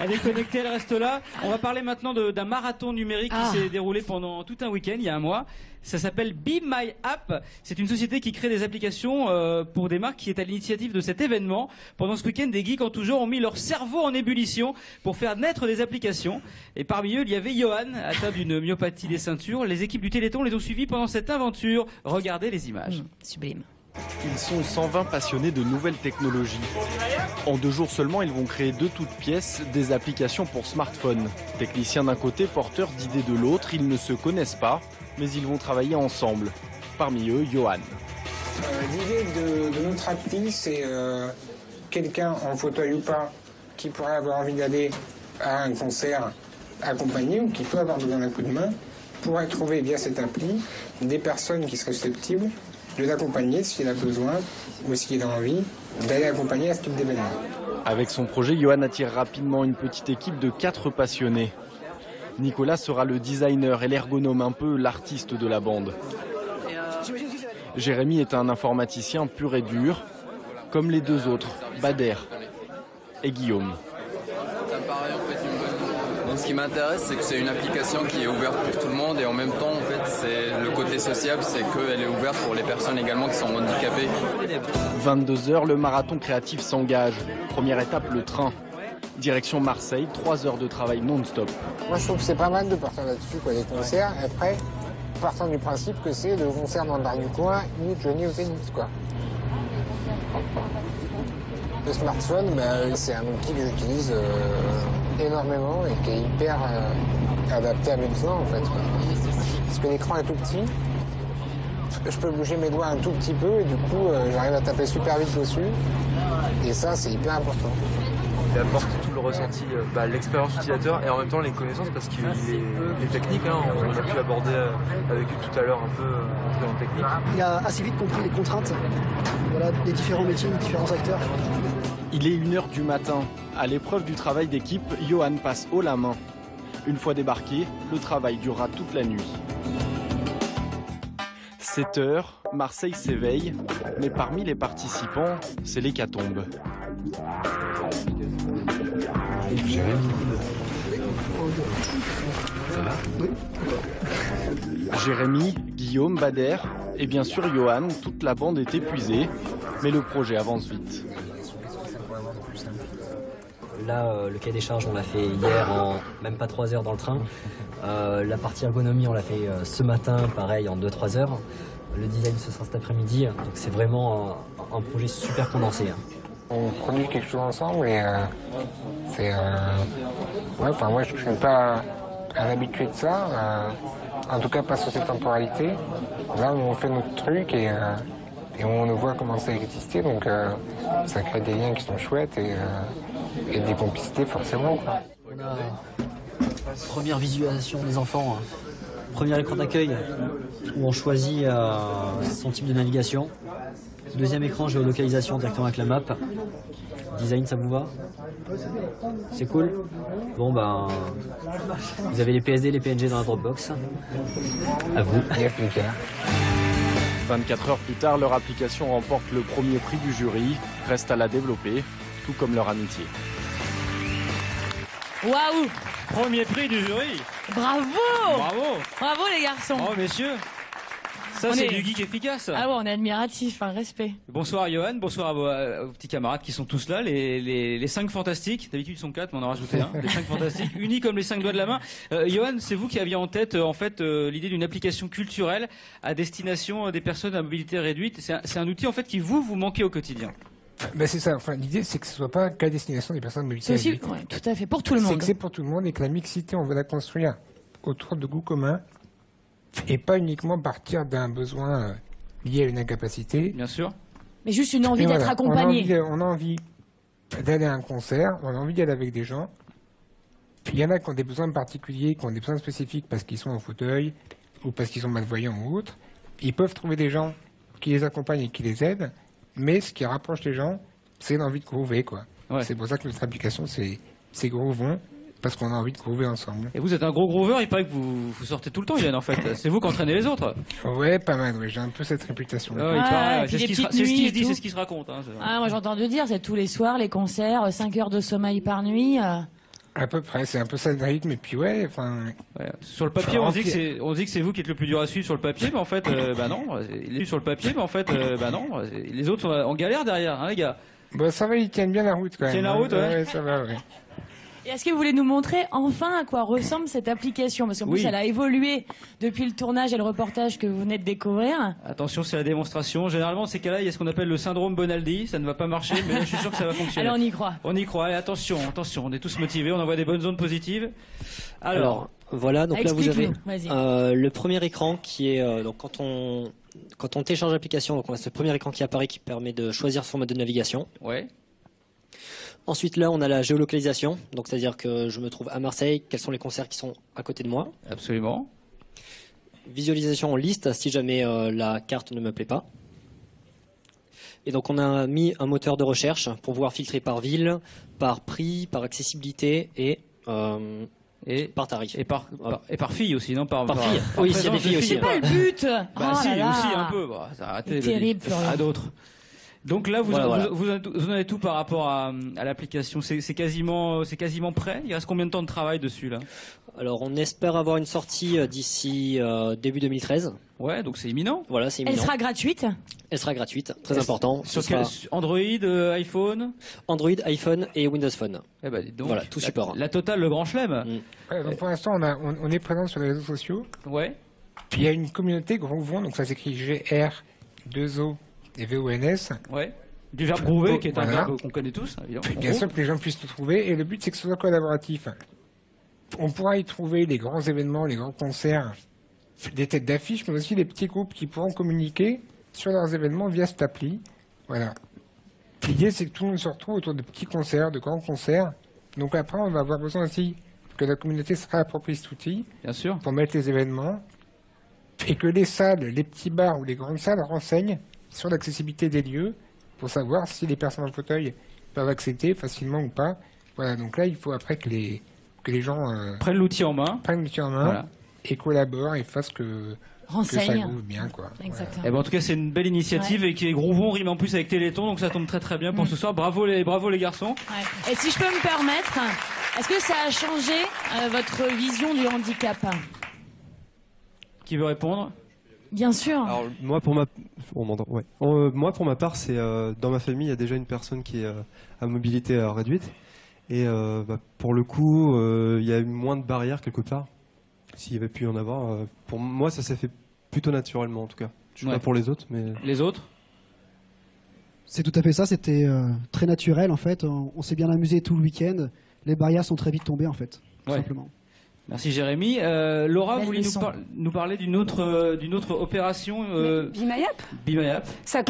Elle est connectée, elle reste là. On va parler maintenant d'un marathon numérique qui s'est déroulé pendant tout un week-end, il y a un mois. Ça s'appelle Be My App. C'est une société qui crée des applications pour des marques qui est à l'initiative de cet événement. Pendant ce week-end, des geeks en tout genre ont mis leur cerveau en ébullition pour faire naître des applications. Et parmi eux, il y avait Johan, atteint d'une myopathie des ceintures. Les équipes du Téléthon les ont suivis pendant cette aventure. Regardez les images. Sublime. Ils sont 120 passionnés de nouvelles technologies. En 2 jours seulement, ils vont créer de toutes pièces des applications pour smartphones. Techniciens d'un côté, porteurs d'idées de l'autre, ils ne se connaissent pas, mais ils vont travailler ensemble. Parmi eux, Johan. L'idée de notre appli, c'est quelqu'un en fauteuil ou pas qui pourrait avoir envie d'aller à un concert accompagné ou qui peut avoir besoin d'un coup de main pourrait trouver via cette appli des personnes qui seraient susceptibles de l'accompagner s'il a besoin ou s'il a envie d'aller accompagner à ce type d'événement. Avec son projet, Johan attire rapidement une petite équipe de 4 passionnés. Nicolas sera le designer et l'ergonome, un peu l'artiste de la bande. Jérémy est un informaticien pur et dur, comme les 2 autres, Bader et Guillaume. Ça me paraît en fait une bonne idée. Donc, ce qui m'intéresse, c'est que c'est une application qui est ouverte pour tout le monde et en même temps, en fait, c'est le côté sociable, c'est qu'elle est ouverte pour les personnes également qui sont handicapées. 22 h, le marathon créatif s'engage. Première étape, le train. Direction Marseille, 3 heures de travail non-stop. Moi, je trouve que c'est pas mal de partir là-dessus, quoi, les concerts. Après, partant du principe que c'est le concert dans le bar du coin ou Johnny au tennis, quoi. Le smartphone, c'est un outil que j'utilise énormément et qui est hyper adapté à mes besoins, en fait, quoi. Parce que l'écran est tout petit, je peux bouger mes doigts un tout petit peu et du coup, j'arrive à taper super vite dessus. Et ça, c'est hyper important. Il apporte tout le ressenti, l'expérience utilisateur et en même temps les connaissances parce qu'il est technique, hein, on a pu aborder avec lui tout à l'heure un peu entrer dans le technique. Il a assez vite compris les contraintes, des différents métiers, des différents acteurs. Il est 1 h du matin. À l'épreuve du travail d'équipe, Johan passe haut la main. Une fois débarqué, le travail durera toute la nuit. 7 h, Marseille s'éveille, mais parmi les participants, c'est l'hécatombe. Jérémy, Guillaume, Bader et bien sûr Johan, toute la bande est épuisée, mais le projet avance vite. Là, le cahier des charges, on l'a fait hier en même pas 3 heures dans le train. La partie ergonomie, on l'a fait ce matin, pareil, en 2-3 heures. Le design, ce sera cet après-midi. Donc c'est vraiment un projet super condensé. On produit quelque chose ensemble et c'est... moi, je ne suis pas un habitué de ça. En tout cas, pas sur cette temporalité. Là, on fait notre truc et on le voit commencer à exister. Donc ça crée des liens qui sont chouettes et des complicités forcément, quoi. On a première visualisation des enfants, premier écran d'accueil où on choisit son type de navigation. Deuxième écran, géolocalisation directement avec la map. Design, ça vous va? C'est cool? Bon vous avez les PSD, les PNG dans la Dropbox. À vous. 24 heures plus tard, leur application remporte le premier prix du jury. Reste à la développer, tout comme leur amitié. Waouh! Premier prix du jury. Bravo! Bravo. Bravo les garçons! Oh messieurs. Ça, c'est du geek efficace. Ah ouais, on est admiratifs, respect. Bonsoir Johan, bonsoir à vos petits camarades qui sont tous là, les 5 fantastiques. D'habitude ils sont 4, mais on en a rajouté un. Les 5 fantastiques, unis comme les 5 doigts de la main. Johan, c'est vous qui aviez en tête l'idée d'une application culturelle à destination des personnes à mobilité réduite. C'est un outil en fait qui vous manquez au quotidien. C'est ça. Enfin, l'idée, c'est que ce soit pas qu'à destination des personnes à mobilité réduite. Ouais, tout à fait, pour tout le monde. C'est que c'est pour tout le monde et que la mixité, on veut la construire autour de goûts communs et pas uniquement partir d'un besoin lié à une incapacité. Bien sûr. Mais juste une envie d'être accompagné. On a envie d'aller à un concert, on a envie d'y aller avec des gens. Puis il y en a qui ont des besoins particuliers, qui ont des besoins spécifiques parce qu'ils sont en fauteuil ou parce qu'ils sont malvoyants ou autres. Ils peuvent trouver des gens qui les accompagnent et qui les aident. Mais ce qui rapproche les gens, c'est l'envie de groover, quoi. Ouais. C'est pour ça que notre application, c'est Groovon, parce qu'on a envie de groover ensemble. Et vous êtes un gros groover, il paraît que vous sortez tout le temps, Yann, en fait. C'est vous qui entraînez les autres. Ouais, pas mal, ouais. J'ai un peu cette réputation. C'est ce qui se dit, c'est ce qui se raconte. Hein, moi j'ai entendu dire, c'est tous les soirs, les concerts, 5 heures de sommeil par nuit. À peu près, c'est un peu ça le rythme, et puis ouais, enfin... Ouais. Sur le papier, on dit que c'est vous qui êtes le plus dur à suivre sur le papier, mais en fait, bah non. Sur le papier, mais en fait, bah non. Les autres sont en galère derrière, hein, les gars. Bah ça va, ils tiennent bien la route quand même. Ils tiennent la route, ouais. Ouais, ça va, ouais. Et est-ce que vous voulez nous montrer enfin à quoi ressemble cette application? Parce qu'en plus, elle a évolué depuis le tournage et le reportage que vous venez de découvrir. Attention, c'est la démonstration. Généralement, dans ces cas-là, il y a ce qu'on appelle le syndrome Bonaldi. Ça ne va pas marcher, mais là, je suis sûr que ça va fonctionner. Alors, on y croit. On y croit. Allez, attention, attention. On est tous motivés. On envoie des bonnes ondes positives. Alors voilà, donc là vous avez le premier écran qui est donc quand on télécharge l'application, donc on a ce premier écran qui apparaît qui permet de choisir son mode de navigation. Ouais. Ensuite là on a la géolocalisation, donc c'est-à-dire que je me trouve à Marseille, quels sont les concerts qui sont à côté de moi. Absolument. Visualisation en liste si jamais la carte ne me plaît pas. Et donc on a mis un moteur de recherche pour pouvoir filtrer par ville, par prix, par accessibilité et par tarif. Et par fille aussi, non? Par fille. Oui, il y a des filles aussi. C'est pas le but. Bah si, aussi un peu. Bah, ça a arrêté. Terrible, Florian. À d'autres. Donc là, vous en avez tout par rapport à l'application. C'est quasiment prêt. Il reste combien de temps de travail dessus là? Alors, on espère avoir une sortie d'ici début 2013. Ouais, donc c'est imminent. Voilà, c'est imminent. Elle sera gratuite? Elle sera gratuite, très important. Sur Android, iPhone? Android, iPhone et Windows Phone. Eh ben, dis donc, voilà, tout support. La totale, le grand chelem. Ouais, donc pour l'instant, on est présent sur les réseaux sociaux. Ouais. Puis il y a une communauté Grouvon, donc ça s'écrit GR2O et VONS. Ouais. Du verbe groover, qui est un verbe qu'on connaît tous, évidemment. Bien sûr que les gens puissent le trouver, et le but c'est que ce soit collaboratif. On pourra y trouver les grands événements, les grands concerts, des têtes d'affiche, mais aussi les petits groupes qui pourront communiquer sur leurs événements via cette appli. Voilà. L'idée c'est que tout le monde se retrouve autour de petits concerts, de grands concerts. Donc après on va avoir besoin aussi que la communauté se réapproprie cet outil. Bien sûr. Pour mettre les événements. Et que les salles, les petits bars ou les grandes salles renseignent sur l'accessibilité des lieux pour savoir si les personnes en fauteuil peuvent accéder facilement ou pas. Voilà, donc là, il faut après que les gens prennent l'outil en main, voilà. Et collaborent et fassent que ça groove bien, quoi. Exactement. Voilà. Et ben, en tout cas, c'est une belle initiative et qui est Grouvon rime en plus avec Téléthon, donc ça tombe très très bien pour ce soir. Bravo les garçons. Ouais. Et si je peux me permettre, est-ce que ça a changé votre vision du handicap? Qui veut répondre? Bien sûr. Alors moi pour ma part, c'est dans ma famille il y a déjà une personne qui est à mobilité réduite et pour le coup il y a eu moins de barrières quelque part. S'il y avait pu y en avoir, pour moi ça s'est fait plutôt naturellement en tout cas. Je sais pas pour les autres, mais les autres. C'est tout à fait ça. C'était très naturel en fait. On s'est bien amusé tout le week-end. Les barrières sont très vite tombées en fait, tout simplement. Merci Jérémy. Laura, vous voulez nous parler d'une autre opération Be My App. Be My App. Ça